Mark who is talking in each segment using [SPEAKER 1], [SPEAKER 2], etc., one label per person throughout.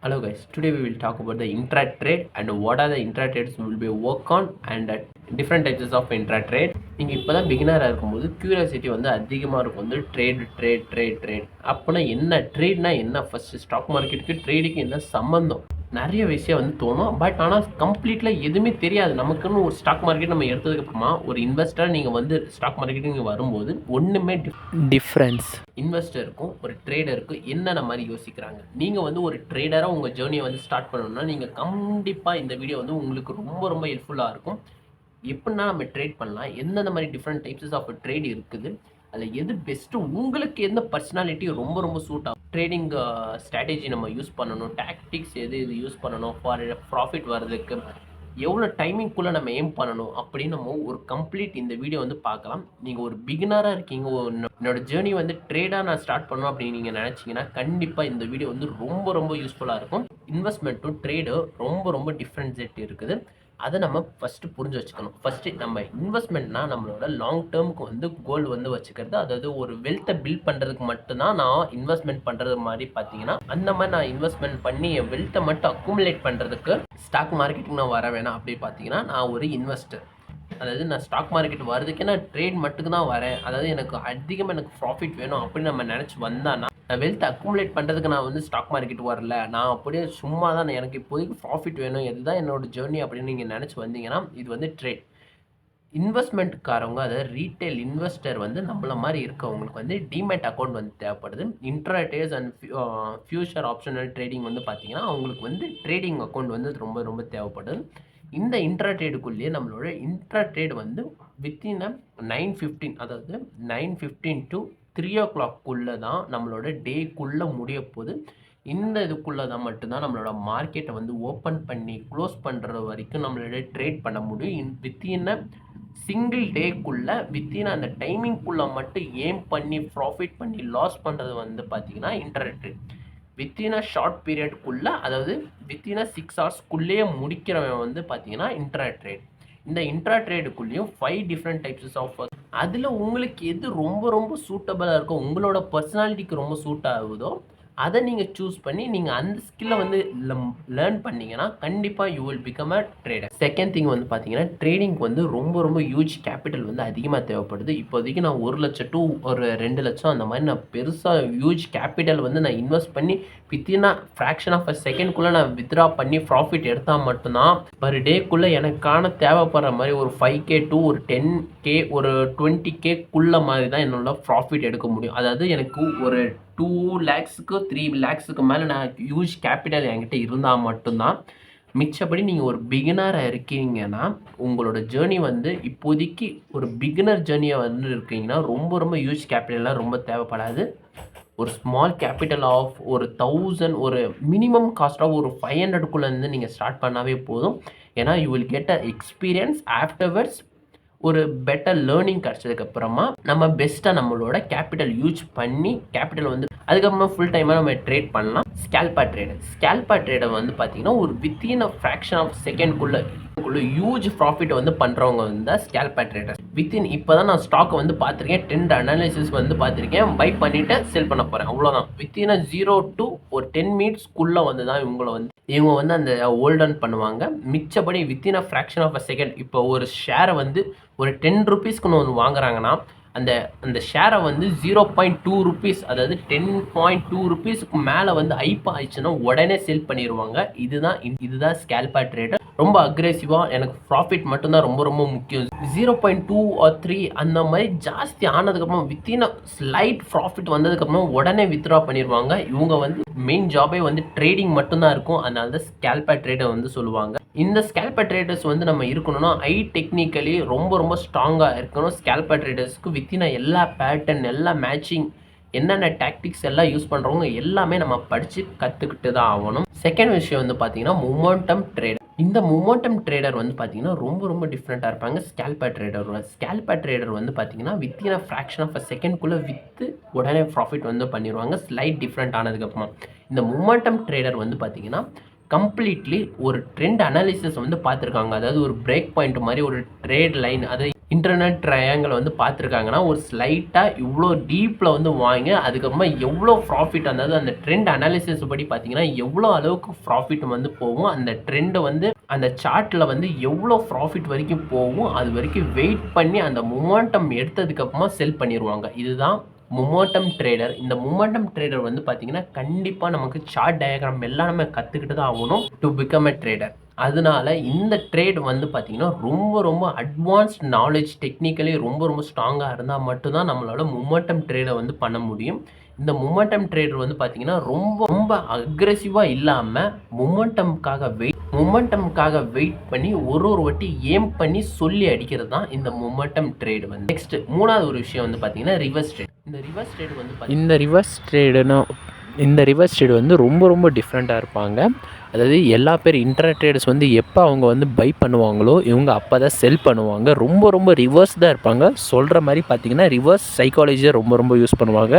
[SPEAKER 1] Hello guys, today we will talk about the intratrade and what are the intratrades we will be work on and different types of intratrade. நீங்கள் இப்போ தான் பிகினராக இருக்கும்போது curiosity வந்து அதிகமாக இருக்கும் வந்து trade அப்போனா என்ன ட்ரேட்னா என்ன, ஃபஸ்ட்டு ஸ்டாக் மார்க்கெட்டுக்கு ட்ரேடுக்கு என்ன சம்மந்தம், நிறைய விஷயம் வந்து தோணும். பட் ஆனால் கம்ப்ளீட்டில் எதுவுமே தெரியாது நமக்குன்னு. ஒரு ஸ்டாக் மார்க்கெட் நம்ம எடுத்ததுக்கப்புறமா ஒரு இன்வெஸ்டர் நீங்கள் வந்து ஸ்டாக் மார்க்கெட்டுக்கு நீங்கள் வரும்போது ஒன்றுமே டிஃப்ரென்ஸ் இன்வெஸ்டருக்கும் ஒரு ட்ரேடருக்கும் என்னென்ன மாதிரி யோசிக்கிறாங்க. நீங்கள் வந்து ஒரு ட்ரேடராக உங்கள் ஜேர்னியை வந்து ஸ்டார்ட் பண்ணணும்னா நீங்கள் கண்டிப்பாக இந்த வீடியோ வந்து உங்களுக்கு ரொம்ப ரொம்ப ஹெல்ப்ஃபுல்லாக இருக்கும். எப்படின்னா நம்ம ட்ரேட் பண்ணலாம், எந்தெந்த மாதிரி டிஃப்ரெண்ட் டைப்ஸ் ஆஃப் ட்ரேட் இருக்குது, அதில் எது பெஸ்ட்டு, உங்களுக்கு எந்த பர்சனாலிட்டி ரொம்ப ரொம்ப சூட் ஆகும், ட்ரேடிங் ஸ்ட்ராட்டஜி நம்ம யூஸ் பண்ணணும், டாக்டிக்ஸ் எது யூஸ் பண்ணணும், ஃபார் ப்ராஃபிட் வர்றதுக்கு எவ்வளோ டைமிங்குள்ளே நம்ம எய்ம் பண்ணணும் அப்படின்னு நம்ம ஒரு கம்ப்ளீட் இந்த வீடியோ வந்து பார்க்கலாம். நீங்கள் ஒரு பிகினராக இருக்கீங்க, என்னோட ஜேர்னி வந்து ட்ரேடாக நான் ஸ்டார்ட் பண்ணணும் அப்படின்னு நீங்கள் நினச்சிங்கன்னா கண்டிப்பாக இந்த வீடியோ வந்து ரொம்ப ரொம்ப யூஸ்ஃபுல்லாக இருக்கும். இன்வெஸ்ட்மெண்ட்டும் ட்ரேடு ரொம்ப ரொம்ப டிஃப்ரென்ஸேட் இருக்குது. அதை நம்ம ஃபஸ்ட்டு புரிஞ்சு வச்சுக்கணும். ஃபஸ்ட்டு நம்ம இன்வெஸ்ட்மெண்ட்னா நம்மளோட லாங் டேர்முக்கு வந்து கோல் வந்து வச்சுக்கிறது, அதாவது ஒரு வெல்த்தை பில்ட் பண்ணுறதுக்கு மட்டும்தான் நான் இன்வெஸ்ட்மெண்ட் பண்ணுறது மாதிரி பார்த்தீங்கன்னா, அந்த மாதிரி நான் இன்வெஸ்ட்மெண்ட் பண்ணி என் வெல்த்தை மட்டும் அக்குமுலேட் பண்ணுறதுக்கு ஸ்டாக் மார்க்கெட்டுக்கு நான் வர வேணாம் அப்படி பார்த்தீங்கன்னா நான் ஒரு இன்வெஸ்டர். அதாவது நான் ஸ்டாக் மார்க்கெட் வரதுக்கே நான் ட்ரேட் மட்டுக்கு தான் வரேன், அதாவது எனக்கு அதிகமாக எனக்கு ப்ராஃபிட் வேணும் அப்படின்னு நம்ம நினச்சி வந்தான்னா, நான் வெல்த் அக்குமுலேட் பண்ணுறதுக்கு நான் வந்து ஸ்டாக் மார்க்கெட் வரல, நான் அப்படியே சும்மா தான் எனக்கு இப்போதைக்கு ப்ராஃபிட் வேணும், இதுதான் என்னோட ஜேர்னி அப்படின்னு நீங்கள் நினச்சி வந்தீங்கன்னா இது வந்து ட்ரேட். இன்வெஸ்ட்மெண்ட்காரவங்க, அதாவது ரீட்டைல் இன்வெஸ்டர் வந்து நம்மள மாதிரி இருக்கவங்களுக்கு வந்து டிமேட் அக்கௌண்ட் வந்து தேவைப்படுது. இன்ட்ராடேஸ் அண்ட் ஃபியூச்சர் ஆப்ஷனல் ட்ரேடிங் வந்து பார்த்தீங்கன்னா அவங்களுக்கு வந்து ட்ரேடிங் அக்கௌண்ட் வந்து ரொம்ப ரொம்ப தேவைப்படுது. இந்த இன்ட்ராட்ரேடுக்குள்ளேயே நம்மளோட இன்ட்ராட்ரேட் வந்து வித்தின் 9:15, அதாவது 9:15 to 3 o'clock தான் நம்மளோட டேக்குள்ளே முடிய போகுது. இந்த இதுக்குள்ளே தான் மட்டும்தான் நம்மளோட மார்க்கெட்டை வந்து ஓப்பன் பண்ணி க்ளோஸ் பண்ணுற வரைக்கும் நம்மளோட ட்ரேட் பண்ண முடியும். வித்தின் சிங்கிள் டேக்குள்ளே வித்தின் அந்த டைமிங்குள்ளே மட்டும் ஏம் பண்ணி ப்ராஃபிட் பண்ணி லாஸ் பண்ணுறது வந்து பார்த்திங்கன்னா இன்ட்ராட்ரேட். வித்தின் அ ஷார்ட் பீரியட்குள்ளே, அதாவது வித்தின் 6 hours முடிக்கிறவன் வந்து பார்த்தீங்கன்னா இன்ட்ராட்ரேட். இந்த இன்ட்ராட்ரேடுக்குள்ளேயும் 5 டிஃப்ரெண்ட் டைப்ஸ் ஆஃப், அதில் உங்களுக்கு எது ரொம்ப ரொம்ப சூட்டபிளாக இருக்கோ, உங்களோட பர்சனாலிட்டிக்கு ரொம்ப சூட் ஆகுதோ அதை நீங்கள் சூஸ் பண்ணி நீங்கள் அந்த ஸ்கில்லை வந்து லேர்ன் பண்ணிங்கன்னா கண்டிப்பாக you will become a trader. Second thing வந்து பார்த்தீங்கன்னா ட்ரேடிங்க்கு வந்து ரொம்ப ரொம்ப ஹியூஜ் கேபிட்டல் வந்து அதிகமாக தேவைப்படுது. இப்போதைக்கு நான் 1 லட்சம் to ஒரு 2 லட்சம் அந்த மாதிரி நான் பெருசாக ஹியூஜ் கேபிட்டல் வந்து நான் இன்வெஸ்ட் பண்ணி வித்தின் ஃப்ராக்ஷன் ஆஃப் அ செகண்ட்குள்ளே நான் வித்ட்ரா பண்ணி ப்ராஃபிட் எடுத்தால் மட்டும்தான் பர் டேக்குள்ளே எனக்கான தேவைப்படுற மாதிரி ஒரு 5K to ஒரு 10K ஒரு 20Kக்குள்ளே மாதிரி தான் என்னோட ப்ராஃபிட் எடுக்க முடியும். அதாவது எனக்கு ஒரு 2 lakhsக்கு 3 lakhsக்கு மேலே நான் ஹியூஜ் கேபிட்டல் என்கிட்ட இருந்தால் மட்டும்தான். மிச்சப்படி நீங்கள் ஒரு பிகினராக இருக்கீங்கன்னா உங்களோட ஜேர்னி வந்து இப்போதைக்கு ஒரு பிகினர் ஜேர்னியை வந்து இருக்கீங்கன்னா ரொம்ப ரொம்ப ஹியூஜ் கேபிட்டல்லாம் ரொம்ப தேவைப்படாது. ஒரு ஸ்மால் கேபிட்டல் ஆஃப் ஒரு 1000, ஒரு மினிமம் காஸ்ட் ஆஃப் ஒரு 500க்குள்ளேருந்து நீங்கள் ஸ்டார்ட் பண்ணாவே போதும். ஏன்னா you will get a experience afterwards. ஒரு பெட்டர் லேர்னிங் கிடச்சதுக்கப்புறமா நம்ம பெஸ்ட்டாக நம்மளோட கேபிட்டல் யூஸ் பண்ணி கேபிட்டல் வந்து அதுக்கப்புறமா ஃபுல் டைமாக நம்ம ட்ரேட் பண்ணலாம். ஸ்கேல்பா ட்ரேடர் வந்து பார்த்தீங்கன்னா ஒரு வித்தின் அ ஃப்ராக்ஷன் ஆஃப் செகண்ட்குள்ளே ஹியூஜ் ப்ராஃபிட் வந்து பண்ணுறவங்க வந்து ஸ்கேல்பா ட்ரேடர். வித்தின் இப்போ தான் நான் ஸ்டாக்கை வந்து பார்த்துருக்கேன், ட்ரெண்ட் அனாலிசிஸ் வந்து பார்த்துருக்கேன், பை பண்ணிவிட்டு செல் பண்ண போகிறேன், அவ்வளோதான். வித்தின் 0 to ஒரு 10 minutesக்குள்ளே வந்து தான் இவங்க வந்து அந்த ஹோல்ட் ஆன் பண்ணுவாங்க. மிச்சப்படி within a fraction of a second, இப்போ ஒரு ஷேரை வந்து ஒரு 10 rupeesக்குன்னு ஒன்று வாங்குறாங்கன்னா அந்த ஷேரை வந்து 0.2 rupees, அதாவது 10.2 rupeesக்கு மேலே வந்து ஐப் ஆயிடுச்சுன்னா உடனே செல் பண்ணிடுவாங்க. இதுதான் ஸ்கேல்பா ட்ரேடர். ரொம்ப அக்ரெசிவாக எனக்கு ப்ராஃபிட் மட்டும்தான் ரொம்ப ரொம்ப முக்கியம். 0.2 or 3 அந்த மாதிரி ஜாஸ்தி ஆனதுக்கப்புறம் வித்தின் ஸ்லைட் ப்ராஃபிட் வந்ததுக்கப்புறம் உடனே வித்ட்ரா பண்ணிடுவாங்க. இவங்க வந்து மெயின் ஜாபே வந்து ட்ரேடிங் மட்டும்தான் இருக்கும். அதனால தான் ஸ்கேல்பா ட்ரேடர் வந்து சொல்லுவாங்க. இந்த ஸ்கேல்பா ட்ரேடர்ஸ் வந்து நம்ம இருக்கணும்னா டெக்னிக்கலி ரொம்ப ரொம்ப ஸ்ட்ராங்காக இருக்கணும். ஸ்கேல்பா ட்ரேடர்ஸ்க்கு வித்தின் எல்லா பேட்டர்ன், எல்லா மேட்சிங், என்னென்ன டாக்டிக்ஸ் எல்லாம் யூஸ் பண்ணுறவங்க எல்லாமே நம்ம படித்து கற்றுக்கிட்டு தான் ஆகணும். செகண்ட் விஷயம் வந்து பார்த்தீங்கன்னா மொமெண்டம் ட்ரேடர். இந்த மொமெண்டம் ட்ரேடர் வந்து பார்த்தீங்கன்னா ரொம்ப ரொம்ப டிஃப்ரெண்ட்டாக இருப்பாங்க ஸ்கேல்பா ட்ரேடர் வந்து பார்த்தீங்கன்னா within a fraction of a செகண்ட்குள்ளே விற்று உடனே ப்ராஃபிட் வந்து பண்ணிடுவாங்க, ஸ்லைட் டிஃப்ரெண்ட் ஆனதுக்கப்புறமா. இந்த மொமெண்டம் ட்ரேடர் வந்து பார்த்தீங்கன்னா கம்ப்ளீட்லி ஒரு ட்ரெண்ட் அனாலிசிஸ் வந்து பார்த்துருக்காங்க. அதாவது ஒரு பிரேக் பாயிண்ட் மாதிரி ஒரு ட்ரேட் லைன், அதை இன்டர்நெட் ட்ரையாங்கிள் வந்து பார்த்துருக்காங்கன்னா ஒரு ஸ்லைட்டாக இவ்வளோ டீப்பில் வந்து வாங்கி அதுக்கப்புறமா எவ்வளோ ப்ராஃபிட், அதாவது அந்த ட்ரெண்ட் அனாலிசிஸ் படி பார்த்தீங்கன்னா எவ்வளோ அளவுக்கு ப்ராஃபிட் வந்து போகும், அந்த ட்ரெண்டை வந்து அந்த சார்ட்டில் வந்து எவ்வளோ ப்ராஃபிட் வரைக்கும் போகும், அது வரைக்கும் வெயிட் பண்ணி அந்த மொமெண்டம் எடுத்ததுக்கப்புறமா செல் பண்ணிடுவாங்க. இதுதான் மொமெண்டம் ட்ரேடர். இந்த மொமெண்டம் ட்ரேடர் வந்து பார்த்தீங்கன்னா கண்டிப்பாக நமக்கு சார்ட் டயக்ராம் எல்லாம் நம்ம கற்றுக்கிட்டு தான் ஆகணும் டு பிகம் அ ட்ரேடர். அதனால இந்த ட்ரேட் வந்து பார்த்தீங்கன்னா ரொம்ப ரொம்ப அட்வான்ஸ்ட் நாலேஜ், டெக்னிக்கலி ரொம்ப ரொம்ப ஸ்ட்ராங்காக இருந்தால் மட்டும்தான் நம்மளால மொமெண்டம் ட்ரேடை வந்து பண்ண முடியும். இந்த மொமெண்டம் ட்ரேடர் வந்து பார்த்தீங்கன்னா ரொம்ப ரொம்ப அக்ரெசிவாக இல்லாமல் மொமெண்டம்காக வெயிட் பண்ணி ஒரு வாட்டி ஏம் பண்ணி சொல்லி அடிக்கிறது தான் இந்த மொமெண்டம் ட்ரேட் வந்து. நெக்ஸ்ட் மூணாவது ஒரு விஷயம் வந்து பார்த்தீங்கன்னா ரிவர்ஸ் ட்ரேட். இந்த ரிவர்ஸ் ட்ரேட் வந்து ரொம்ப ரொம்ப டிஃப்ரெண்ட்டாக இருப்பாங்க. அதாவது எல்லா பேர் ட்ரேடர்ஸ் வந்து எப்போ அவங்க வந்து பை பண்ணுவாங்களோ இவங்க அப்போ தான் செல் பண்ணுவாங்க. ரொம்ப ரொம்ப ரிவர்ஸ் தான் இருப்பாங்க. சொல்கிற மாதிரி பார்த்தீங்கன்னா ரிவர்ஸ் சைக்காலஜியை ரொம்ப ரொம்ப யூஸ் பண்ணுவாங்க.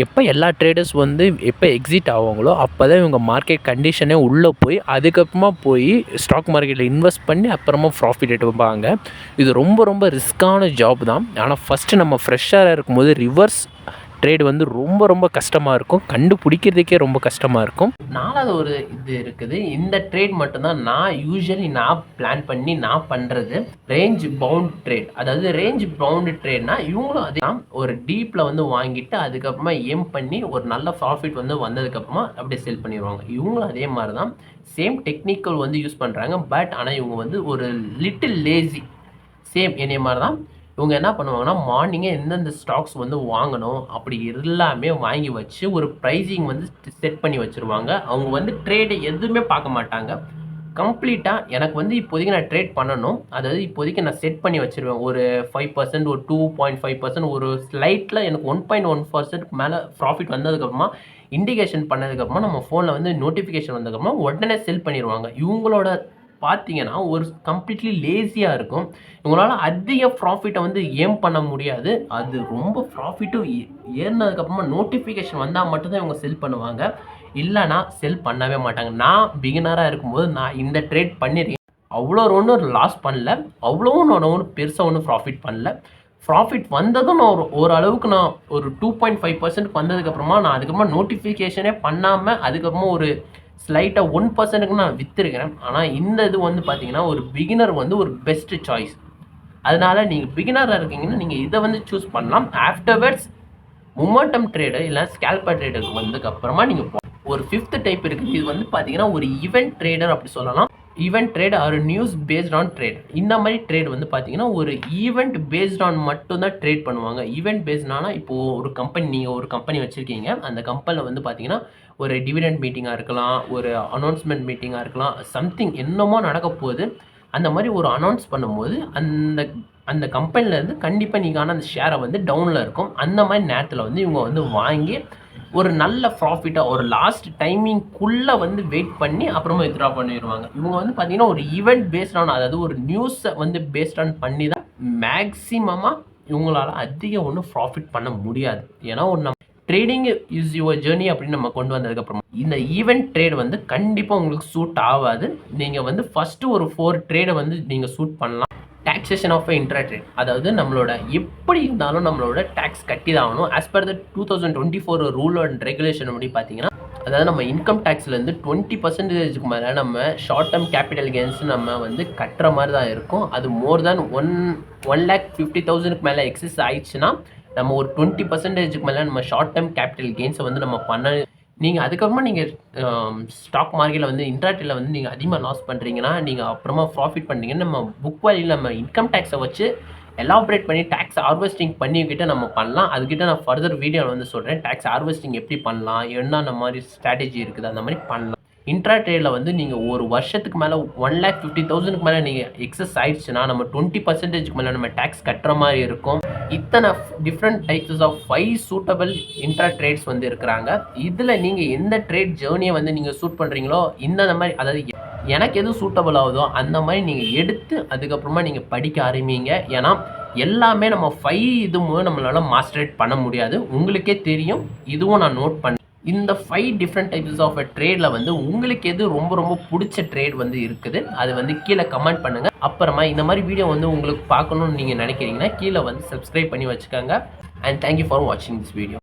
[SPEAKER 1] எப்போ எல்லா ட்ரேடர்ஸ் வந்து எப்போ எக்ஸிட் ஆவாங்களோ அப்போ தான் இவங்க மார்க்கெட் கண்டிஷனே உள்ளே போய் அதுக்கப்புறமா போய் ஸ்டாக் மார்க்கெட்டில் இன்வெஸ்ட் பண்ணி அப்புறமா ப்ராஃபிட் எடுப்பாங்க. இது ரொம்ப ரொம்ப ரிஸ்க்கான ஜாப் தான். ஆனால் ஃபஸ்ட்டு நம்ம ஃப்ரெஷ்ஷாக இருக்கும்போது ரிவர்ஸ் ட்ரேட் வந்து ரொம்ப ரொம்ப கஷ்டமாக இருக்கும், கண்டுபிடிக்கிறதுக்கே ரொம்ப கஷ்டமாக இருக்கும். நாலாவது ஒரு இது இருக்குது. இந்த ட்ரேட் மட்டும்தான் நான் பிளான் பண்ணி நான் பண்ணுறது ரேஞ்ச் பவுண்ட் ட்ரேட். அதாவது ரேஞ்ச் பவுண்ட் ட்ரேட்னா இவங்களும் அதே ஒரு டீப்பில் வந்து வாங்கிட்டு அதுக்கப்புறமா ஏம் பண்ணி ஒரு நல்ல ப்ராஃபிட் வந்து வந்ததுக்கப்புறமா அப்படியே செல் பண்ணிடுவாங்க. இவங்களும் அதே மாதிரி தான் சேம் டெக்னிக்கல் வந்து யூஸ் பண்ணுறாங்க. பட் ஆனால் இவங்க வந்து ஒரு லிட்டில் லேசி. சேம் என்னைய மாதிரி தான் இவங்க என்ன பண்ணுவாங்கன்னா மார்னிங்கே எந்தெந்த ஸ்டாக்ஸ் வந்து வாங்கணும் அப்படி எல்லாமே வாங்கி வச்சு ஒரு ப்ரைஸிங் வந்து செட் பண்ணி வச்சுருவாங்க. அவங்க வந்து ட்ரேடு எதுவுமே பார்க்க மாட்டாங்க. கம்ப்ளீட்டாக எனக்கு வந்து இப்போதைக்கு நான் ட்ரேட் பண்ணணும், அதாவது இப்போதைக்கு நான் செட் பண்ணி வச்சுருவேன். ஒரு 5%, ஒரு 2.5%, ஒரு ஸ்லைட்டில் எனக்கு 1.1% மேலே ப்ராஃபிட் வந்ததுக்கப்புறமா இண்டிகேஷன் பண்ணதுக்கப்புறமா நம்ம ஃபோனில் வந்து நோட்டிஃபிகேஷன் வந்ததுக்கப்புறமா உடனே செல் பண்ணிடுவாங்க. இவங்களோட பார்த்தீங்கன்னா ஒரு கம்ப்ளீட்லி லேசியாக இருக்கும். இவங்களால அதிக ப்ராஃபிட்டை வந்து ஏம் பண்ண முடியாது. அது ரொம்ப ப்ராஃபிட்டும் ஏறினதுக்கப்புறமா நோட்டிஃபிகேஷன் வந்தால் மட்டும்தான் இவங்க செல் பண்ணுவாங்க, இல்லைனா செல் பண்ணவே மாட்டாங்க. நான் பிகினராக இருக்கும்போது நான் இந்த ட்ரேட் பண்ணியிருக்கேன். அவ்வளோ ஒன்றும் லாஸ் பண்ணல, அவ்வளோவும் நான் ஒன்றும் பெருசாக ஒன்றும் ப்ராஃபிட் பண்ணல. ப்ராஃபிட் வந்ததும் நான் ஓரளவுக்கு நான் ஒரு 2.5% வந்ததுக்கப்புறமா நான் அதுக்கப்புறமா நோட்டிஃபிகேஷனே பண்ணாமல் அதுக்கப்புறமா ஒரு ஸ்லைட்டாக 1%க்கு நான் விற்றுருக்கிறேன். ஆனால் இந்த இது வந்து பார்த்தீங்கன்னா ஒரு பிகினர் வந்து ஒரு பெஸ்ட் சாய்ஸ். அதனால் நீங்கள் பிகினராக இருக்கீங்கன்னா நீங்கள் இதை வந்து சூஸ் பண்ணலாம். ஆஃப்டர்வர்ட்ஸ் மொமெண்டம் ட்ரேடு இல்லை ஸ்கேல்பர் ட்ரேடருக்கு வந்ததுக்கப்புறமா நீங்கள் ஒரு 5th டைப் இருக்குது. இது வந்து பார்த்தீங்கன்னா ஒரு ஈவெண்ட் ட்ரேடர் அப்படி சொல்லலாம். Event trade R news based on trade. இந்த மாதிரி ட்ரேட் வந்து பார்த்தீங்கன்னா ஒரு ஈவெண்ட் பேஸ்ட் ஆன் மட்டும்தான் ட்ரேட் பண்ணுவாங்க. ஈவெண்ட் பேஸ்ட்னா இப்போது ஒரு கம்பெனி, நீங்கள் ஒரு கம்பெனி வச்சுருக்கீங்க, அந்த கம்பெனியில் வந்து பார்த்தீங்கன்னா ஒரு டிவிடெண்ட் மீட்டிங்காக இருக்கலாம், ஒரு அனௌன்ஸ்மெண்ட் மீட்டிங்காக இருக்கலாம், சம்திங் என்னமோ நடக்க போகுது. அந்த மாதிரி ஒரு அனௌன்ஸ் பண்ணும்போது அந்த கம்பெனிலேருந்து கண்டிப்பாக நீங்கள் அந்த ஷேரை வந்து டவுனில் இருக்கும். அந்த மாதிரி நேரத்தில் வந்து இவங்க வந்து வாங்கி ஒரு நல்ல ப்ராஃபிட்டாக ஒரு லாஸ்ட் டைமிங்குள்ளே வந்து வெயிட் பண்ணி அப்புறமா வித்ட்ரா பண்ணிடுவாங்க. இவங்க வந்து பார்த்தீங்கன்னா ஒரு ஈவெண்ட் பேஸ்ட் ஆன், அதாவது ஒரு நியூஸை வந்து பேஸ்ட் ஆன் பண்ணி தான் மேக்ஸிமமாக இவங்களால் அதிகம் ஒன்றும் ப்ராஃபிட் பண்ண முடியாது. ஏன்னா ஒரு நம்ம ட்ரேடிங் இஸ் யுவர் ஜேர்னி அப்படின்னு நம்ம கொண்டு வந்ததுக்கப்புறமா இந்த ஈவெண்ட் ட்ரேட் வந்து கண்டிப்பாக உங்களுக்கு சூட் ஆகாது. நீங்கள் வந்து ஃபஸ்ட்டு ஒரு 4 ட்ரேடை வந்து நீங்கள் சூட் பண்ணலாம். டாக்ஸேஷன் ஆஃப் இன்ட்ராடே, அதாவது நம்மளோட எப்படி இருந்தாலும் நம்மளோட டேக்ஸ் கட்டி தான் ஆகணும். As per the 2024 rule and regulation படி பார்த்தீங்கன்னா, அதாவது நம்ம இன்கம் டேக்ஸ்லேருந்து 20%க்கு மேலே நம்ம ஷார்ட் டேர்ம் கேபிட்டல் கெயின்ஸ் நம்ம வந்து கட்டுற மாதிரி தான் இருக்கும். அது மோர் தேன் 1,50,000க்கு மேலே எக்ஸஸ் ஆயிடுச்சுன்னா நம்ம ஒரு 20%க்கு மேலே நம்ம ஷார்ட் டேர்ம் கேபிட்டல் கெயின்ஸை வந்து நம்ம பண்ண. நீங்கள் அதுக்கப்புறமா நீங்கள் ஸ்டாக் மார்க்கெட்டில் வந்து இன்ட்ராடேல வந்து நீங்கள் அதிகமாக லாஸ் பண்ணுறீங்கன்னா நீங்கள் அப்புறமா ப்ராஃபிட் பண்ணுறீங்கன்னா நம்ம புக் வேல்யூவில் நம்ம இன்கம் டேக்ஸை வச்சு எலாபரேட் பண்ணி டேக்ஸ் ஹார்வெஸ்டிங் பண்ணிக்கிட்ட நம்ம பண்ணலாம். அதுக்கிட்ட நான் ஃபர்தர் வீடியோவில் வந்து சொல்கிறேன் டேக்ஸ் ஹார்வெஸ்டிங் எப்படி பண்ணலாம், என்னென்ன மாதிரி ஸ்ட்ராட்டஜி இருக்குது, அந்த மாதிரி பண்ணலாம். இன்ட்ராடேல வந்து நீங்கள் ஒரு வருஷத்துக்கு மேலே 1,50,000க்கு மேலே நீங்கள் எக்ஸஸ் ஆயிடுச்சுன்னா நம்ம 20%க்கு மேலே நம்ம டேக்ஸ் கட்டுற மாதிரி இருக்கும். இத்தனை different types of 5 suitable intra trades வந்து இருக்கிறாங்க. இதில் நீங்கள் எந்த ட்ரேட் ஜேர்னியை வந்து நீங்கள் சூட் பண்ணுறீங்களோ இந்த மாதிரி, அதாவது எனக்கு எது சூட்டபிள் ஆகுதோ அந்த மாதிரி நீங்கள் எடுத்து அதுக்கப்புறமா நீங்கள் படிக்க ஆரம்பிங்க. ஏன்னா எல்லாமே நம்ம 5 இதுவும் நம்மளால் மாஸ்டரேட் பண்ண முடியாது, உங்களுக்கே தெரியும். இதுவும் நான் நோட் பண்ணேன். இந்த 5 டிஃப்ரெண்ட் டைப்ஸ் ஆஃப் ட்ரேடில் வந்து உங்களுக்கு எது ரொம்ப ரொம்ப பிடிச்ச ட்ரேட் வந்து இருக்குது அது வந்து கீழே கமெண்ட் பண்ணுங்கள். அப்புறமா இந்த மாதிரி வீடியோ வந்து உங்களுக்கு பார்க்கணும்னு நீங்கள் நினைக்கிறீங்கன்னா கீழே வந்து சப்ஸ்கிரைப் பண்ணி வச்சுக்கோங்க. அண்ட் தேங்க்யூ ஃபார் வாட்சிங் திஸ் வீடியோ.